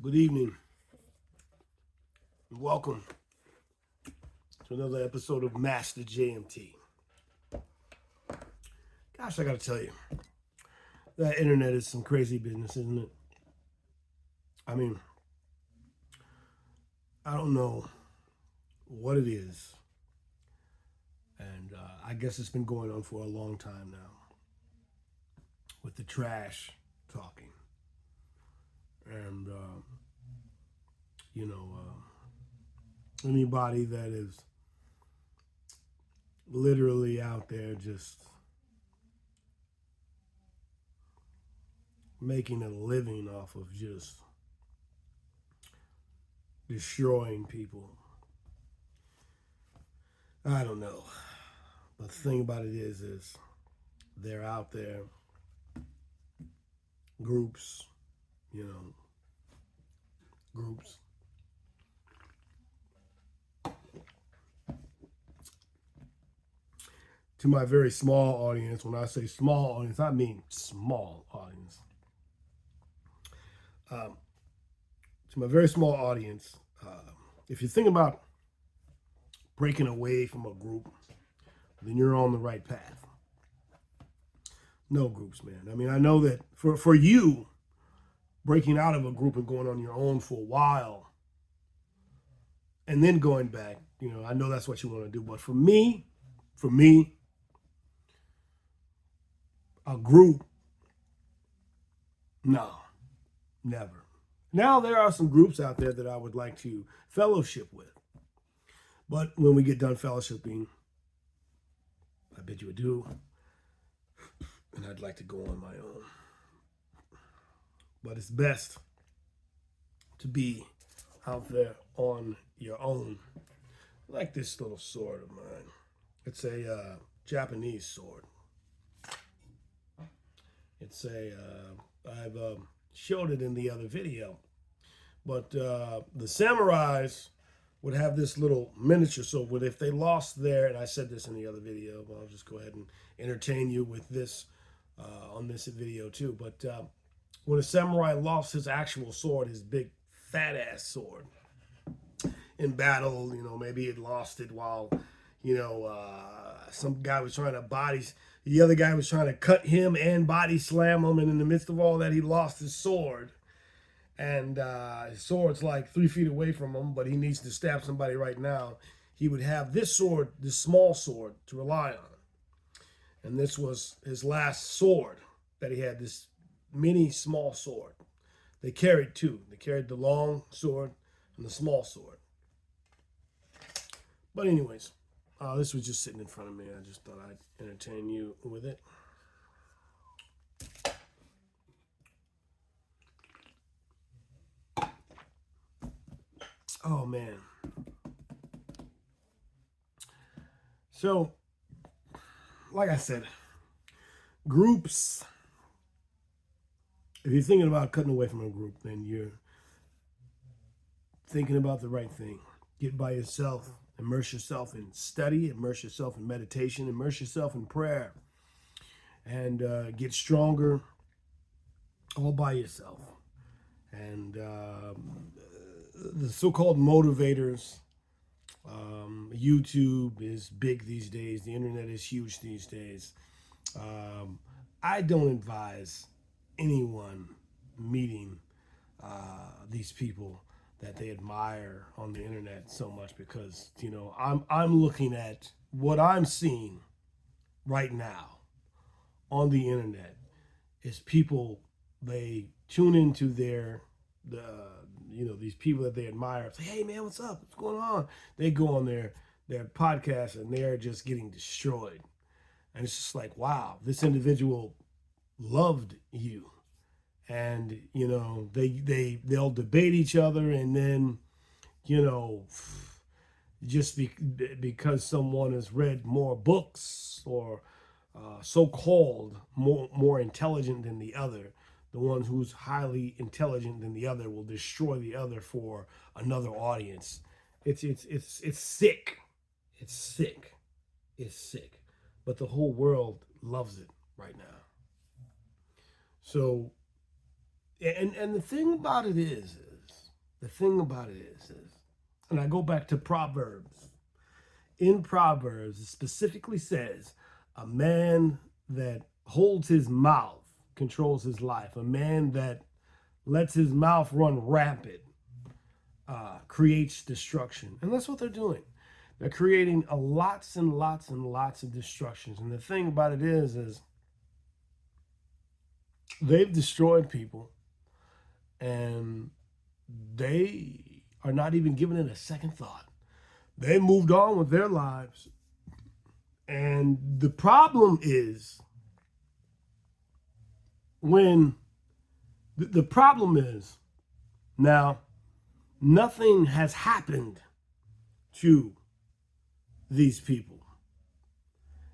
Good evening, and welcome to another episode of Master JMT. Gosh, I gotta tell you, that internet is some crazy business, isn't it? I mean, I don't know what it is, and I guess it's been going on for a long time now with the trash talking. And, you know, anybody that is literally out there just making a living off of just destroying people. I don't know. But the thing about it is they're out there, groups, you know, groups. To my very small audience, when I say small audience, I mean small audience. To my very small audience, if you think about breaking away from a group, then you're on the right path. No groups, man. I mean, I know that for you, breaking out of a group and going on your own for a while and then going back, you know, I know that's what you want to do. But for me, a group, no, never. Now, there are some groups out there that I would like to fellowship with. But when we get done fellowshipping, I bid you adieu. And I'd like to go on my own. But it's best to be out there on your own. I like this little sword of mine. It's a Japanese sword. I've showed it in the other video. But the samurais would have this little miniature sword. If they lost their, and I said this in the other video, but I'll just go ahead and entertain you with this on this video too. But when a samurai lost his actual sword, his big fat ass sword in battle, you know, maybe he lost it while, you know, some guy was trying to the other guy was trying to cut him and body slam him, and in the midst of all that, he lost his sword. And his sword's like 3 feet away from him, but he needs to stab somebody right now. He would have this sword, this small sword, to rely on. And this was his last sword that he had, this mini small sword. They carried two. They carried the long sword and the small sword. But anyways, this was just sitting in front of me. I just thought I'd entertain you with it. Oh, man. So, like I said, groups, if you're thinking about cutting away from a group, then you're thinking about the right thing. Get by yourself, immerse yourself in study, immerse yourself in meditation, immerse yourself in prayer, and get stronger all by yourself. And the so-called motivators, YouTube is big these days. The internet is huge these days. I don't advise anyone meeting these people that they admire on the internet so much, because, you know, I'm looking at what I'm seeing right now on the internet is people, they tune into these people that they admire. Say, hey man, what's up? What's going on? They go on their podcast and they're just getting destroyed. And it's just like, wow, this individual loved you. And, you know, they'll debate each other, and then, you know, just because someone has read more books or so-called more intelligent than the other, the one who's highly intelligent than the other will destroy the other for another audience. It's sick. It's sick. It's sick. But the whole world loves it right now. So, and the thing about it is the thing about it is, and I go back to Proverbs. In Proverbs, it specifically says, a man that holds his mouth controls his life. A man that lets his mouth run rampant creates destruction. And that's what they're doing. They're creating lots and lots and lots of destructions. And the thing about it is they've destroyed people, and they are not even giving it a second thought. They moved on with their lives. And the problem is when the problem is now nothing has happened to these people.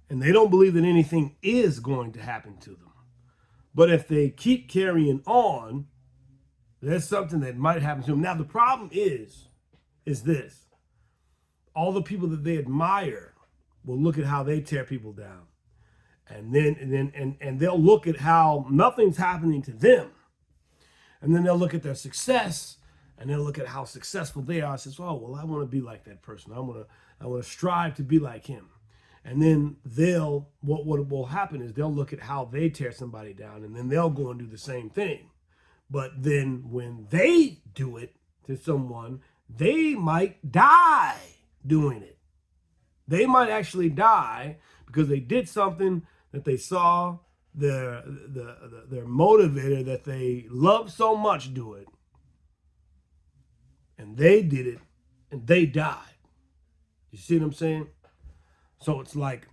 And they don't believe that anything is going to happen to them. But if they keep carrying on, there's something that might happen to them. Now, the problem is this. All the people that they admire will look at how they tear people down. And then they'll look at how nothing's happening to them. And then they'll look at their success, and they'll look at how successful they are. And says, oh, well, I want to be like that person. I want to strive to be like him. And then what will happen is they'll look at how they tear somebody down, and then they'll go and do the same thing. But then when they do it to someone, they might die doing it. They might actually die because they did something that they saw their motivator that they love so much do it. And they did it, and they died. You see what I'm saying? So it's like,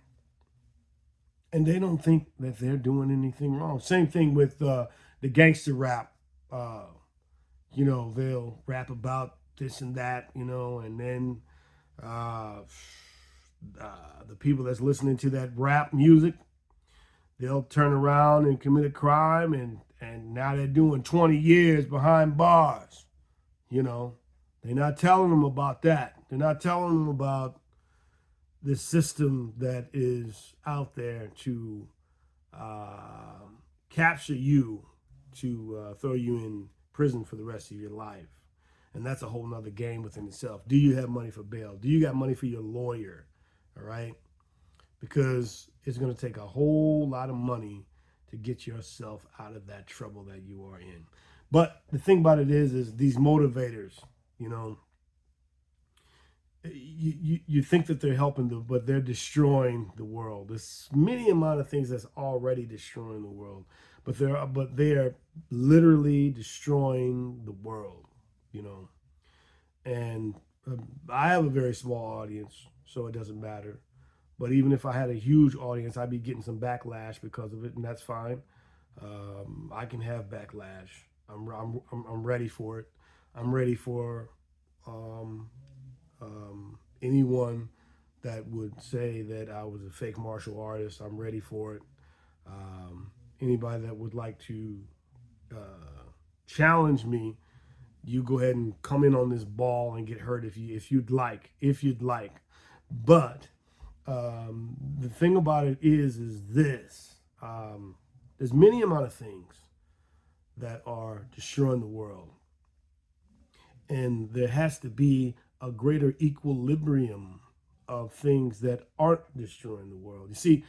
and they don't think that they're doing anything wrong. Same thing with the gangster rap. They'll rap about this and that, and then the people that's listening to that rap music, they'll turn around and commit a crime, and now they're doing 20 years behind bars. They're not telling them about that. They're not telling them about this system that is out there to capture you, to throw you in prison for the rest of your life. And that's a whole nother game within itself. Do you have money for bail? Do you got money for your lawyer? All right? Because it's going to take a whole lot of money to get yourself out of that trouble that you are in. But the thing about it is these motivators, you think that they're helping them, but they're destroying the world. There's many amount of things that's already destroying the world, but they are literally destroying the world, And I have a very small audience, so it doesn't matter. But even if I had a huge audience, I'd be getting some backlash because of it, and that's fine. I can have backlash. I'm ready for it. I'm ready for anyone that would say that I was a fake martial artist. I'm ready for it. Anybody that would like to challenge me, you go ahead and come in on this ball and get hurt if you'd like. But the thing about it is this. There's many amount of things that are destroying the world. And there has to be a greater equilibrium of things that aren't destroying the world. You see,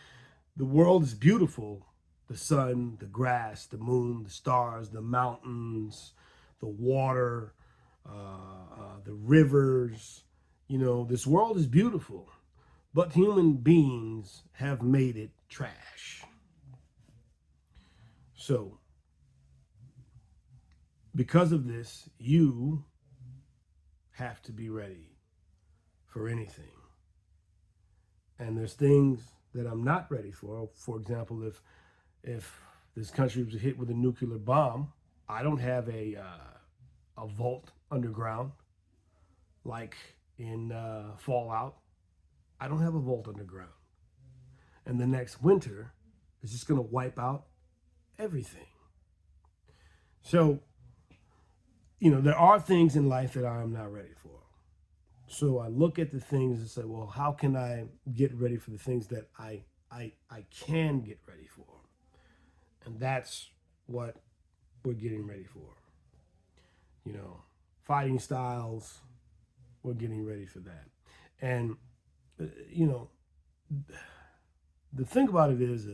the world is beautiful. The sun, the grass, the moon, the stars, the mountains, the water, the rivers. This world is beautiful. But human beings have made it trash. So, because of this, you have to be ready for anything. And there's things that I'm not ready for. For example, if this country was hit with a nuclear bomb, I don't have a vault underground like in Fallout. I don't have a vault underground. And the next winter is just going to wipe out everything. So, there are things in life that I am not ready for. So I look at the things and say, well, how can I get ready for the things that I can get ready for? And that's what we're getting ready for. fighting styles. We're getting ready for that. And, you know, the thing about it is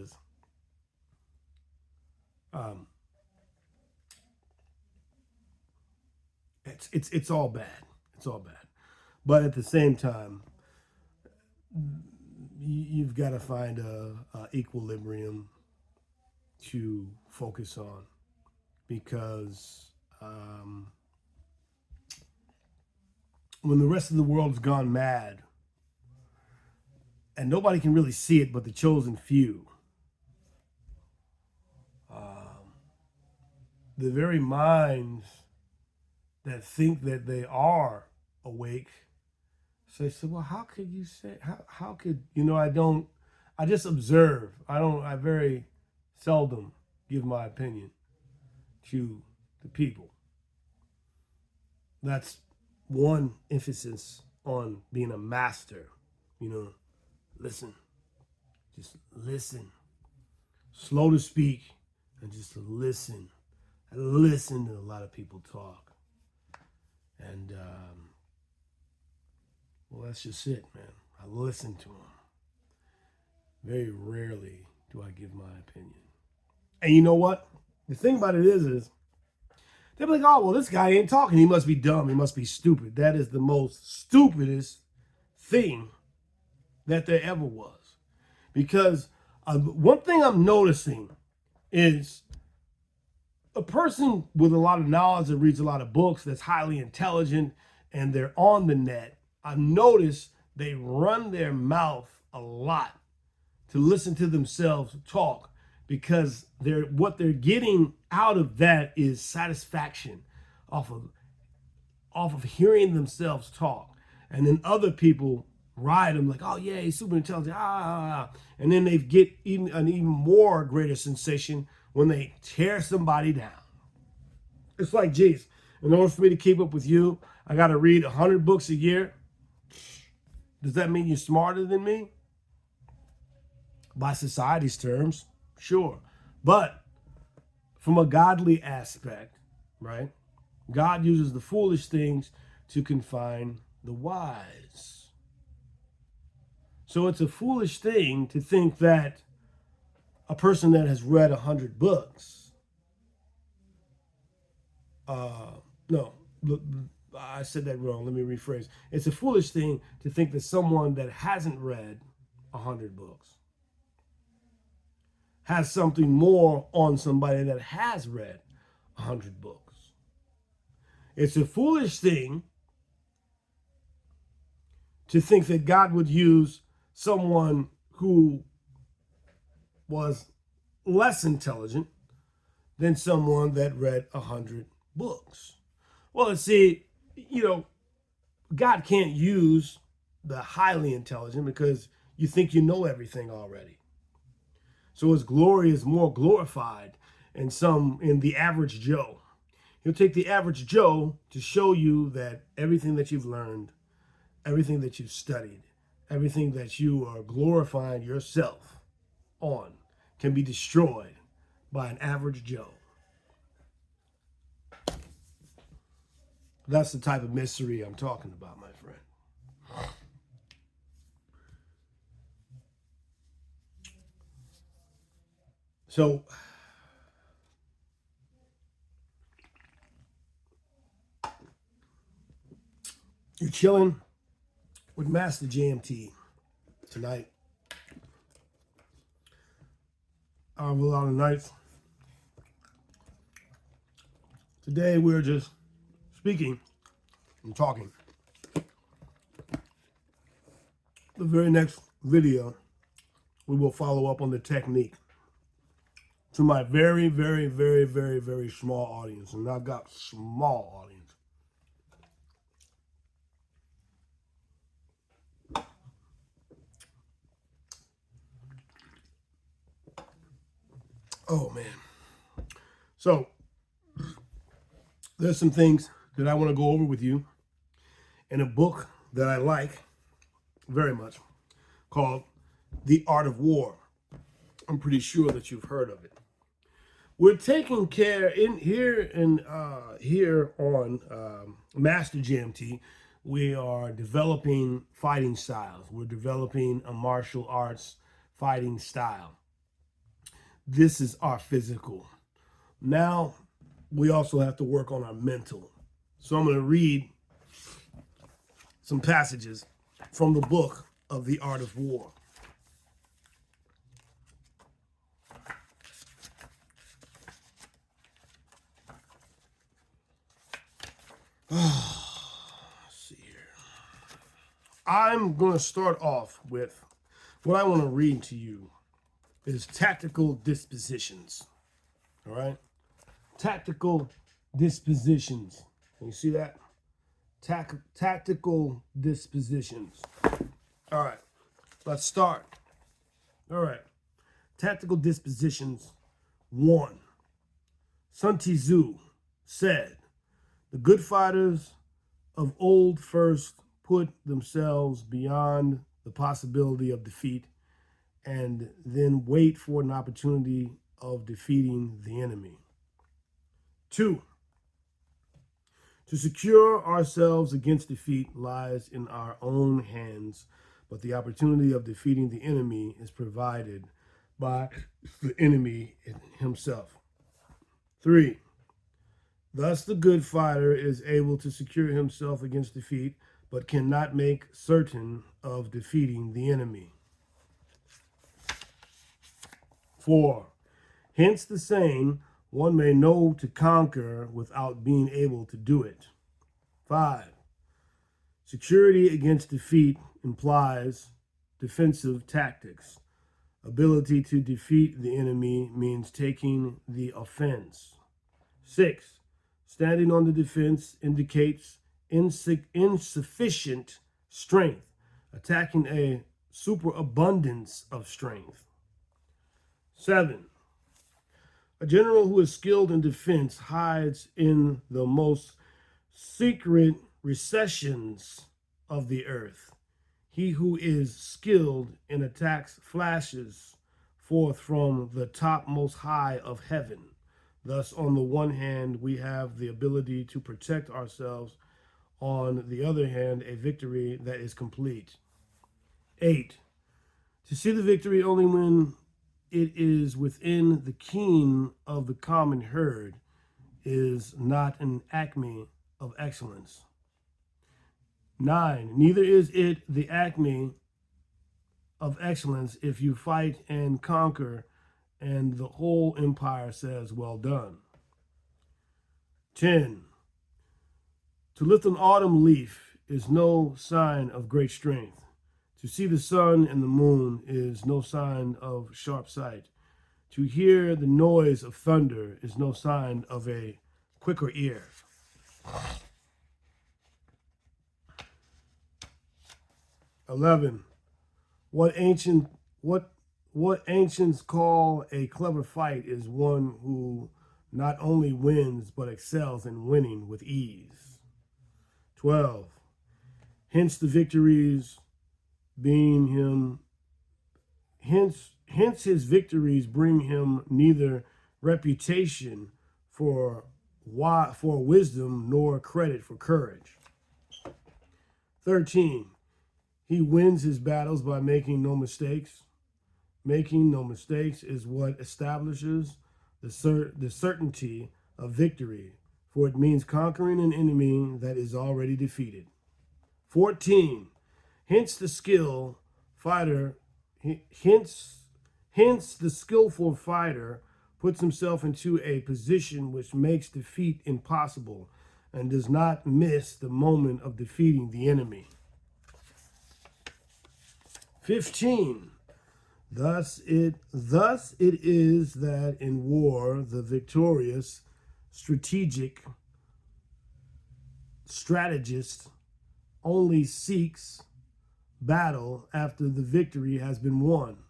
it's all bad. It's all bad. But at the same time, you've got to find a equilibrium to focus on, because when the rest of the world's gone mad and nobody can really see it but the chosen few, the very minds that think that they are awake say, so well, how could you say, how could, I just observe. I very seldom give my opinion to the people. That's one emphasis on being a master. Listen, just listen, slow to speak, and just listen. I listen to a lot of people talk, and well, that's just it, man. I listen to them. Very rarely do I give my opinion. And you know what? The thing about it is they'll be like, oh, well, this guy ain't talking. He must be dumb. He must be stupid. That is the most stupidest thing that there ever was. Because one thing I'm noticing is a person with a lot of knowledge that reads a lot of books, that's highly intelligent, and they're on the net, I've noticed they run their mouth a lot to listen to themselves talk, because what they're getting out of that is satisfaction off of hearing themselves talk. And then other people ride them like, oh yeah, he's super intelligent, and then they get an even more greater sensation when they tear somebody down. It's like, geez, in order for me to keep up with you, I got to read 100 books a year. Does that mean you're smarter than me? By society's terms, sure. But from a godly aspect, right? God uses the foolish things to confine the wise. So it's a foolish thing to think that a person that has read 100 books, no, I said that wrong. Let me rephrase. It's a foolish thing to think that someone that hasn't read 100 books has something more on somebody that has read 100 books. It's a foolish thing to think that God would use someone who was less intelligent than someone that read 100 books. Well, let's see, God can't use the highly intelligent because you think you know everything already. So his glory is more glorified in the average Joe. He'll take the average Joe to show you that everything that you've learned, everything that you've studied, everything that you are glorifying yourself on can be destroyed by an average Joe. That's the type of mystery I'm talking about, my friend. So, you're chilling with Master JMT tonight. I have a lot of nights. Today we're just speaking and talking. The very next video, we will follow up on the technique to my very, very, very, very, very small audience. And I've got small audience. Oh, man. So, there's some things that I want to go over with you in a book that I like very much called The Art of War. I'm pretty sure that you've heard of it. We're taking care in here and here on Master JMT. We are developing fighting styles. We're developing a martial arts fighting style. This is our physical. Now we also have to work on our mental. So I'm going to read some passages from the book of The Art of War. Let's see here. I'm going to start off with what I want to read to you is tactical dispositions. All right? Tactical dispositions. Can you see that? Tactical dispositions. All right. Let's start. All right. Tactical dispositions 1. Sun Tzu said, "The good fighters of old first put themselves beyond the possibility of defeat and then wait for an opportunity of defeating the enemy." 2. To secure ourselves against defeat lies in our own hands, but the opportunity of defeating the enemy is provided by the enemy himself. 3. Thus, the good fighter is able to secure himself against defeat, but cannot make certain of defeating the enemy. 4. Hence the saying, one may know to conquer without being able to do it. 5. Security against defeat implies defensive tactics. Ability to defeat the enemy means taking the offense. 6. Standing on the defense indicates insufficient strength, attacking a superabundance of strength. 7. A general who is skilled in defense hides in the most secret recessions of the earth. He who is skilled in attacks flashes forth from the topmost high of heaven. Thus, on the one hand, we have the ability to protect ourselves. On the other hand, a victory that is complete. 8. To see the victory only when it is within the ken of the common herd is not an acme of excellence. 9. Neither is it the acme of excellence if you fight and conquer and the whole empire says, "Well done." 10. To lift an autumn leaf is no sign of great strength. To see the sun and the moon is no sign of sharp sight. To hear the noise of thunder is no sign of a quicker ear. 11. What ancients call a clever fight is one who not only wins but excels in winning with ease. 12. Hence the victories being him hence his victories bring him neither reputation for wisdom nor credit for courage. 13. He wins his battles by making no mistakes. Making no mistakes is what establishes the certainty of victory, for it means conquering an enemy that is already defeated. 14. Hence the skillful fighter puts himself into a position which makes defeat impossible and does not miss the moment of defeating the enemy. 15. Thus it is that in war the victorious strategist only seeks battle after the victory has been won,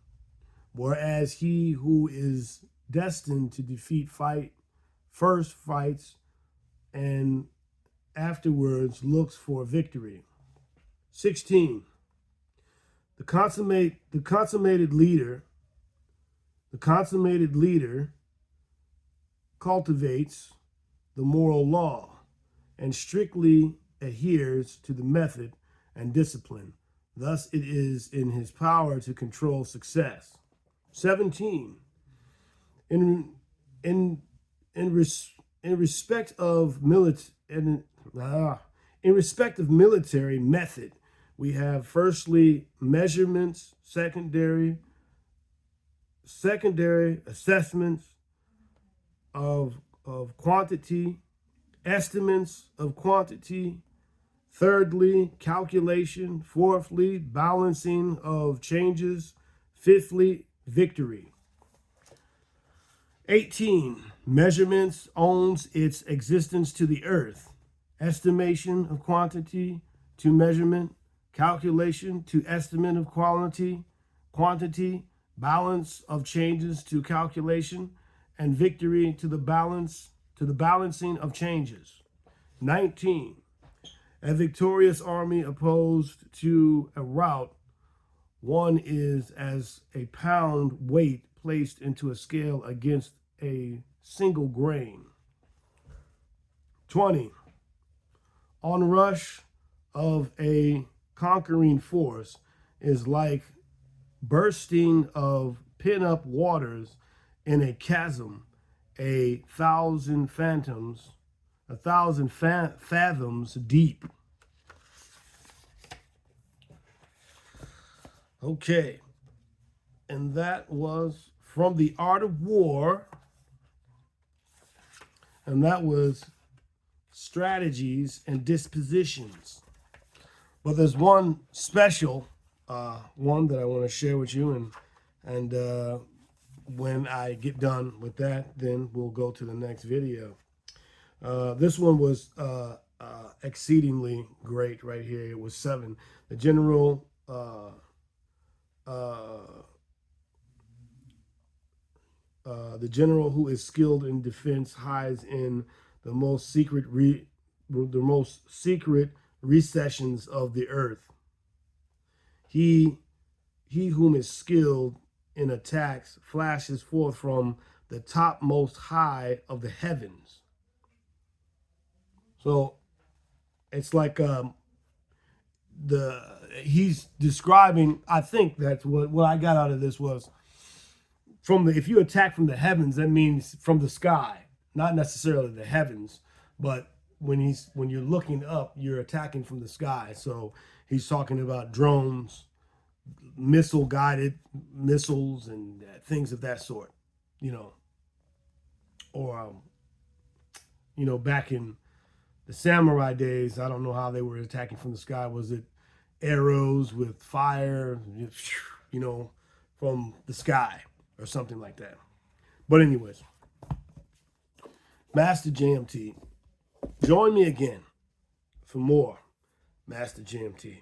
whereas he who is destined to defeat first fights and afterwards looks for victory. 16. The consummated leader cultivates the moral law and strictly adheres to the method and discipline. Thus, it is in his power to control success. 17. In in in, res, in respect of in respect of military method, we have firstly measurements, secondary assessments of quantity, estimates of quantity, thirdly, calculation, fourthly, balancing of changes, fifthly, victory. 18, measurements owns its existence to the earth, estimation of quantity to measurement, calculation to estimate of quantity, balance of changes to calculation, and victory to the balancing of changes. 19, a victorious army opposed to a rout, one is as a pound weight placed into a scale against a single grain. 20, onrush of a conquering force is like bursting of pent-up waters in a chasm, a thousand fathoms deep. Okay, and that was from The Art of War, and that was strategies and dispositions. But there's one special one that I want to share with you, and when I get done with that, then we'll go to the next video. This one was exceedingly great right here. It was 7. The general the general who is skilled in defense hides in the most secret recessions of the earth. He whom is skilled in attacks flashes forth from the topmost high of the heavens. So it's like he's describing, I think that's what I got out of this was if you attack from the heavens, that means from the sky, not necessarily the heavens, but when you're looking up, you're attacking from the sky. So he's talking about drones, missile-guided missiles, and things of that sort, or back in the samurai days, I don't know how they were attacking from the sky. Was it arrows with fire, from the sky or something like that? But anyways, Master JMT, join me again for more Master JMT.